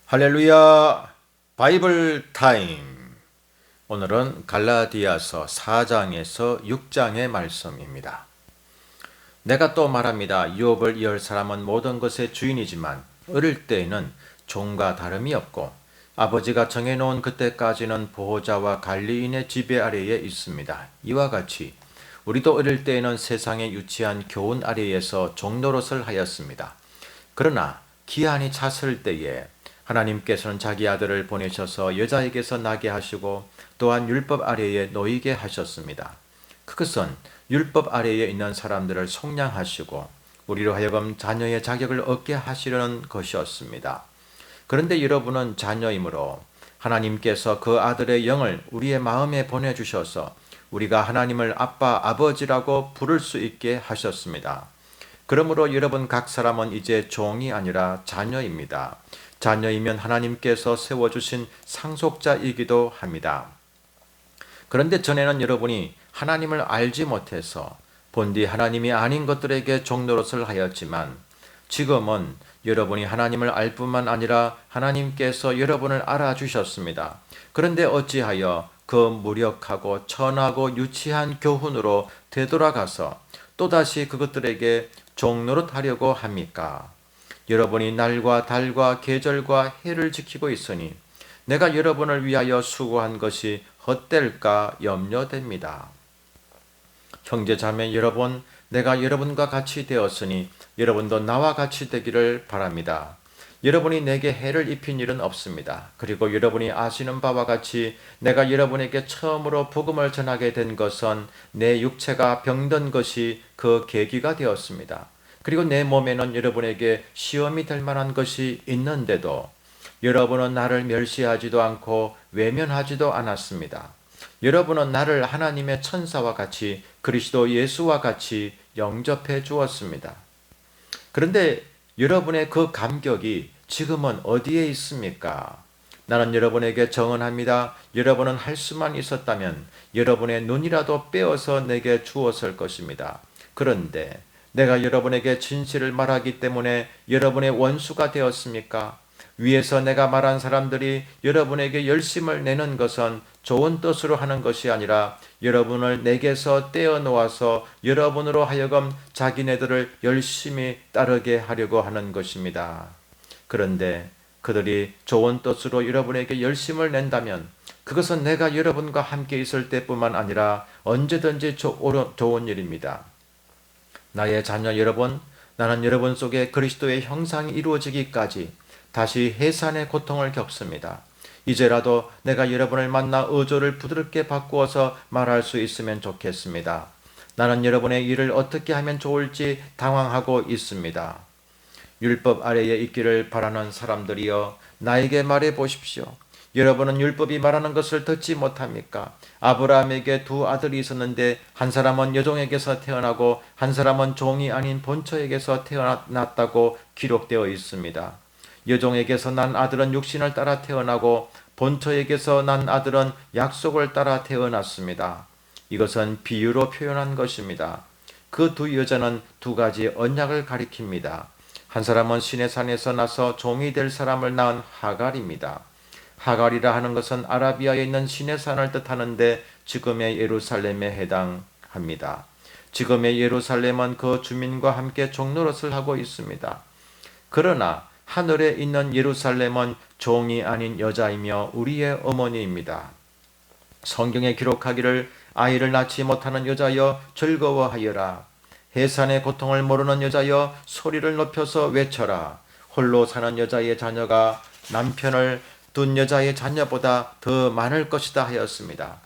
할렐루야 바이블 타임. 오늘은 갈라디아서 4장에서 6장의 말씀입니다. 내가 또 말합니다. 유업을 이을 사람은 모든 것의 주인이지만 어릴 때에는 종과 다름이 없고 아버지가 정해놓은 그때까지는 보호자와 관리인의 지배 아래에 있습니다. 이와 같이 우리도 어릴 때에는 세상의 유치한 교훈 아래에서 종노릇을 하였습니다. 그러나 기한이 찼을 때에 하나님께서는 자기 아들을 보내셔서 여자에게서 나게 하시고 또한 율법 아래에 놓이게 하셨습니다. 그것은 율법 아래에 있는 사람들을 속량하시고 우리로 하여금 자녀의 자격을 얻게 하시려는 것이었습니다. 그런데 여러분은 자녀이므로 하나님께서 그 아들의 영을 우리의 마음에 보내주셔서 우리가 하나님을 아빠, 아버지라고 부를 수 있게 하셨습니다. 그러므로 여러분 각 사람은 이제 종이 아니라 자녀입니다. 자녀이면 하나님께서 세워주신 상속자이기도 합니다. 그런데 전에는 여러분이 하나님을 알지 못해서 본디 하나님이 아닌 것들에게 종노릇을 하였지만 지금은 여러분이 하나님을 알 뿐만 아니라 하나님께서 여러분을 알아주셨습니다. 그런데 어찌하여 그 무력하고 천하고 유치한 교훈으로 되돌아가서 또다시 그것들에게 종노릇하려고 합니까? 여러분이 날과 달과 계절과 해를 지키고 있으니 내가 여러분을 위하여 수고한 것이 헛될까 염려됩니다. 형제자매 여러분, 내가 여러분과 같이 되었으니 여러분도 나와 같이 되기를 바랍니다. 여러분이 내게 해를 입힌 일은 없습니다. 그리고 여러분이 아시는 바와 같이 내가 여러분에게 처음으로 복음을 전하게 된 것은 내 육체가 병든 것이 그 계기가 되었습니다. 그리고 내 몸에는 여러분에게 시험이 될 만한 것이 있는데도 여러분은 나를 멸시하지도 않고 외면하지도 않았습니다. 여러분은 나를 하나님의 천사와 같이 그리스도 예수와 같이 영접해 주었습니다. 그런데 여러분의 그 감격이 지금은 어디에 있습니까? 나는 여러분에게 정언합니다. 여러분은 할 수만 있었다면 여러분의 눈이라도 빼어서 내게 주었을 것입니다. 그런데 내가 여러분에게 진실을 말하기 때문에 여러분의 원수가 되었습니까? 위에서 내가 말한 사람들이 여러분에게 열심을 내는 것은 좋은 뜻으로 하는 것이 아니라 여러분을 내게서 떼어놓아서 여러분으로 하여금 자기네들을 열심히 따르게 하려고 하는 것입니다. 그런데 그들이 좋은 뜻으로 여러분에게 열심을 낸다면 그것은 내가 여러분과 함께 있을 때뿐만 아니라 언제든지 좋은 일입니다. 나의 자녀 여러분, 나는 여러분 속에 그리스도의 형상이 이루어지기까지 다시 해산의 고통을 겪습니다. 이제라도 내가 여러분을 만나 어조를 부드럽게 바꾸어서 말할 수 있으면 좋겠습니다. 나는 여러분의 일을 어떻게 하면 좋을지 당황하고 있습니다. 율법 아래에 있기를 바라는 사람들이여 나에게 말해 보십시오. 여러분은 율법이 말하는 것을 듣지 못합니까? 아브라함에게 두 아들이 있었는데 한 사람은 여종에게서 태어나고 한 사람은 종이 아닌 본처에게서 태어났다고 기록되어 있습니다. 여종에게서 난 아들은 육신을 따라 태어나고 본처에게서 난 아들은 약속을 따라 태어났습니다. 이것은 비유로 표현한 것입니다. 그 두 여자는 두 가지 언약을 가리킵니다. 한 사람은 시내산에서 나서 종이 될 사람을 낳은 하갈입니다. 하갈이라 하는 것은 아라비아에 있는 시내산을 뜻하는데 지금의 예루살렘에 해당합니다. 지금의 예루살렘은 그 주민과 함께 종노릇을 하고 있습니다. 그러나 하늘에 있는 예루살렘은 종이 아닌 여자이며 우리의 어머니입니다. 성경에 기록하기를 아이를 낳지 못하는 여자여 즐거워하여라. 해산의 고통을 모르는 여자여 소리를 높여서 외쳐라. 홀로 사는 여자의 자녀가 남편을 둔 여자의 자녀보다 더 많을 것이다 하였습니다.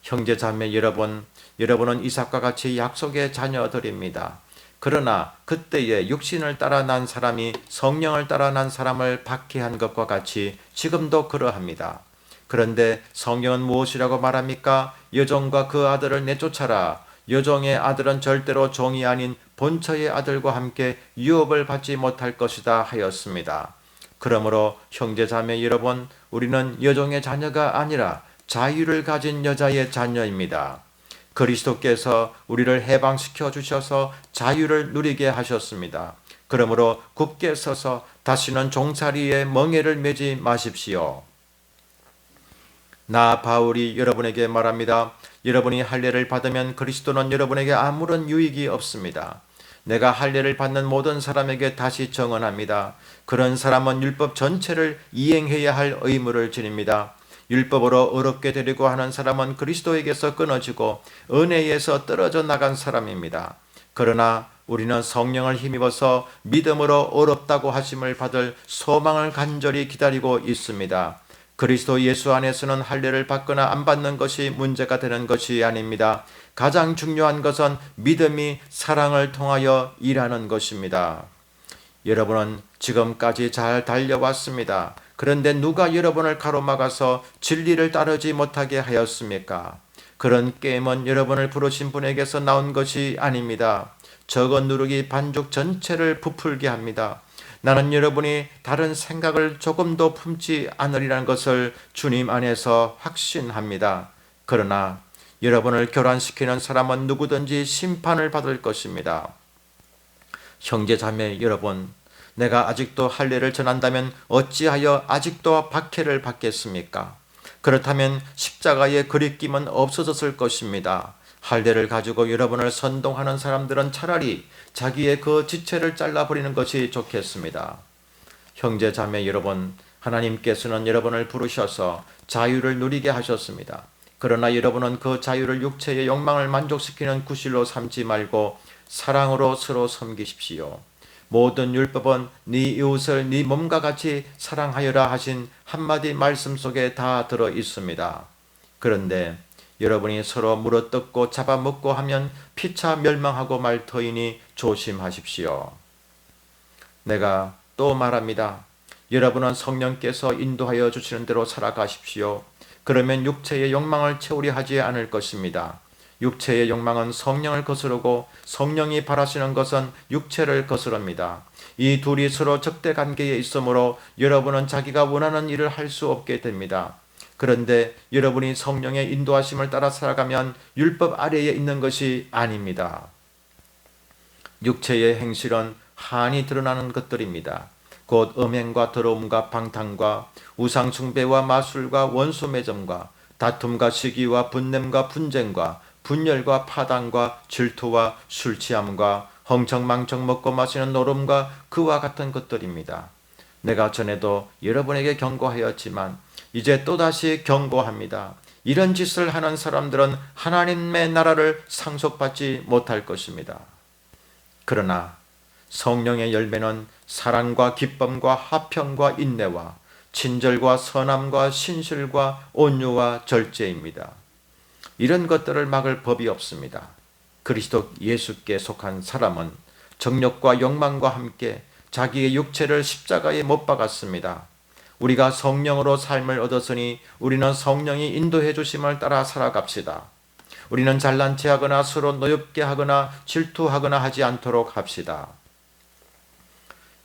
형제 자매 여러분, 여러분은 이삭과 같이 약속의 자녀들입니다. 그러나 그때에 육신을 따라 난 사람이 성령을 따라 난 사람을 박해한 것과 같이 지금도 그러합니다. 그런데 성경은 무엇이라고 말합니까? 여종과 그 아들을 내쫓아라. 여종의 아들은 절대로 종이 아닌 본처의 아들과 함께 유업을 받지 못할 것이다 하였습니다. 그러므로 형제자매 여러분, 우리는 여종의 자녀가 아니라 자유를 가진 여자의 자녀입니다. 그리스도께서 우리를 해방시켜 주셔서 자유를 누리게 하셨습니다. 그러므로 굳게 서서 다시는 종살이에 멍에를 매지 마십시오. 나 바울이 여러분에게 말합니다. 여러분이 할례를 받으면 그리스도는 여러분에게 아무런 유익이 없습니다. 내가 할례를 받는 모든 사람에게 다시 정언합니다. 그런 사람은 율법 전체를 이행해야 할 의무를 지닙니다. 율법으로 어렵게 되려고 하는 사람은 그리스도에게서 끊어지고 은혜에서 떨어져 나간 사람입니다. 그러나 우리는 성령을 힘입어서 믿음으로 어렵다고 하심을 받을 소망을 간절히 기다리고 있습니다. 그리스도 예수 안에서는 할례를 받거나 안 받는 것이 문제가 되는 것이 아닙니다. 가장 중요한 것은 믿음이 사랑을 통하여 일하는 것입니다. 여러분은 지금까지 잘 달려왔습니다. 그런데 누가 여러분을 가로막아서 진리를 따르지 못하게 하였습니까? 그런 게임은 여러분을 부르신 분에게서 나온 것이 아닙니다. 저거 누르기 반죽 전체를 부풀게 합니다. 나는 여러분이 다른 생각을 조금도 품지 않으리라는 것을 주님 안에서 확신합니다. 그러나 여러분을 교란시키는 사람은 누구든지 심판을 받을 것입니다. 형제 자매 여러분, 내가 아직도 할례를 전한다면 어찌하여 아직도 박해를 받겠습니까? 그렇다면 십자가의 그리낌은 없어졌을 것입니다. 할례를 가지고 여러분을 선동하는 사람들은 차라리 자기의 그 지체를 잘라버리는 것이 좋겠습니다. 형제 자매 여러분, 하나님께서는 여러분을 부르셔서 자유를 누리게 하셨습니다. 그러나 여러분은 그 자유를 육체의 욕망을 만족시키는 구실로 삼지 말고 사랑으로 서로 섬기십시오. 모든 율법은 네 이웃을 네 몸과 같이 사랑하여라 하신 한마디 말씀 속에 다 들어 있습니다. 그런데 여러분이 서로 물어뜯고 잡아먹고 하면 피차 멸망하고 말 터이니 조심하십시오. 내가 또 말합니다. 여러분은 성령께서 인도하여 주시는 대로 살아가십시오. 그러면 육체의 욕망을 채우려 하지 않을 것입니다. 육체의 욕망은 성령을 거스르고 성령이 바라시는 것은 육체를 거스릅니다. 이 둘이 서로 적대 관계에 있으므로 여러분은 자기가 원하는 일을 할 수 없게 됩니다. 그런데 여러분이 성령의 인도하심을 따라 살아가면 율법 아래에 있는 것이 아닙니다. 육체의 행실은 한이 드러나는 것들입니다. 곧 음행과 더러움과 방탕과 우상숭배와 마술과 원수매점과 다툼과 시기와 분냄과 분쟁과 분열과 파당과 질투와 술취함과 흥청망청 먹고 마시는 노름과 그와 같은 것들입니다. 내가 전에도 여러분에게 경고하였지만 이제 또다시 경고합니다. 이런 짓을 하는 사람들은 하나님의 나라를 상속받지 못할 것입니다. 그러나 성령의 열매는 사랑과 기쁨과 화평과 인내와 친절과 선함과 신실과 온유와 절제입니다. 이런 것들을 막을 법이 없습니다. 그리스도 예수께 속한 사람은 정욕과 욕망과 함께 자기의 육체를 십자가에 못 박았습니다. 우리가 성령으로 삶을 얻었으니 우리는 성령이 인도해 주심을 따라 살아갑시다. 우리는 잘난 체하거나 서로 노엽게 하거나 질투하거나 하지 않도록 합시다.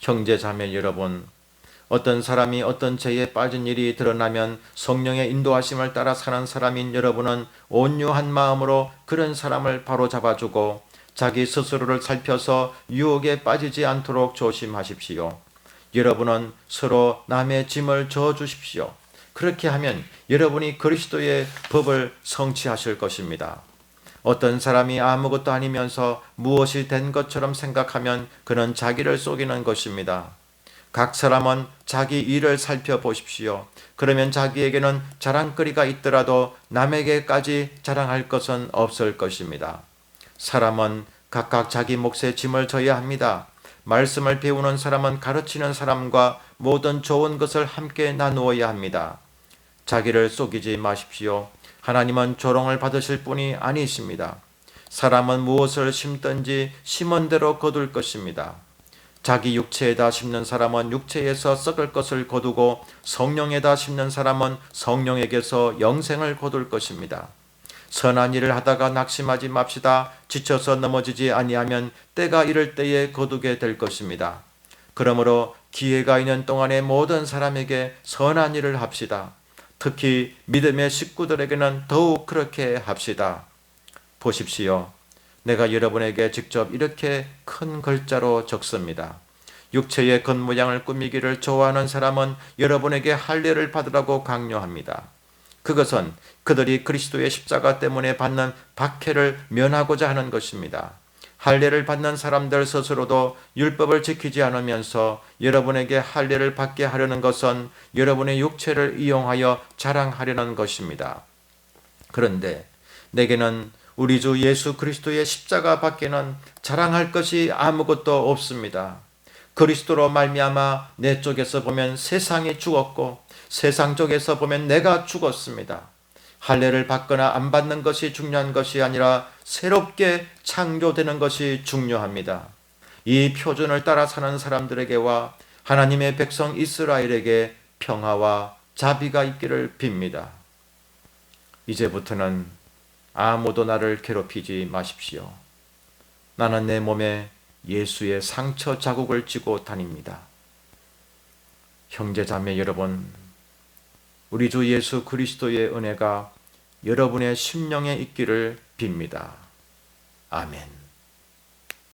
형제 자매 여러분, 어떤 사람이 어떤 죄에 빠진 일이 드러나면 성령의 인도하심을 따라 사는 사람인 여러분은 온유한 마음으로 그런 사람을 바로 잡아주고 자기 스스로를 살펴서 유혹에 빠지지 않도록 조심하십시오. 여러분은 서로 남의 짐을 져주십시오. 그렇게 하면 여러분이 그리스도의 법을 성취하실 것입니다. 어떤 사람이 아무것도 아니면서 무엇이 된 것처럼 생각하면 그는 자기를 속이는 것입니다. 각 사람은 자기 일을 살펴보십시오. 그러면 자기에게는 자랑거리가 있더라도 남에게까지 자랑할 것은 없을 것입니다. 사람은 각각 자기 몫의 짐을 져야 합니다. 말씀을 배우는 사람은 가르치는 사람과 모든 좋은 것을 함께 나누어야 합니다. 자기를 속이지 마십시오. 하나님은 조롱을 받으실 분이 아니십니다. 사람은 무엇을 심든지 심은 대로 거둘 것입니다. 자기 육체에다 심는 사람은 육체에서 썩을 것을 거두고 성령에다 심는 사람은 성령에게서 영생을 거둘 것입니다. 선한 일을 하다가 낙심하지 맙시다. 지쳐서 넘어지지 아니하면 때가 이를 때에 거두게 될 것입니다. 그러므로 기회가 있는 동안에 모든 사람에게 선한 일을 합시다. 특히 믿음의 식구들에게는 더욱 그렇게 합시다. 보십시오. 내가 여러분에게 직접 이렇게 큰 글자로 적습니다. 육체의 겉모양을 꾸미기를 좋아하는 사람은 여러분에게 할례를 받으라고 강요합니다. 그것은 그들이 그리스도의 십자가 때문에 받는 박해를 면하고자 하는 것입니다. 할례를 받는 사람들 스스로도 율법을 지키지 않으면서 여러분에게 할례를 받게 하려는 것은 여러분의 육체를 이용하여 자랑하려는 것입니다. 그런데 내게는 우리 주 예수 그리스도의 십자가 밖에는 자랑할 것이 아무것도 없습니다. 그리스도로 말미암아 내 쪽에서 보면 세상이 죽었고 세상 쪽에서 보면 내가 죽었습니다. 할례를 받거나 안 받는 것이 중요한 것이 아니라 새롭게 창조되는 것이 중요합니다. 이 표준을 따라 사는 사람들에게와 하나님의 백성 이스라엘에게 평화와 자비가 있기를 빕니다. 이제부터는 아무도 나를 괴롭히지 마십시오. 나는 내 몸에 예수의 상처 자국을 쥐고 다닙니다. 형제 자매 여러분, 우리 주 예수 그리스도의 은혜가 여러분의 심령에 있기를 빕니다. 아멘.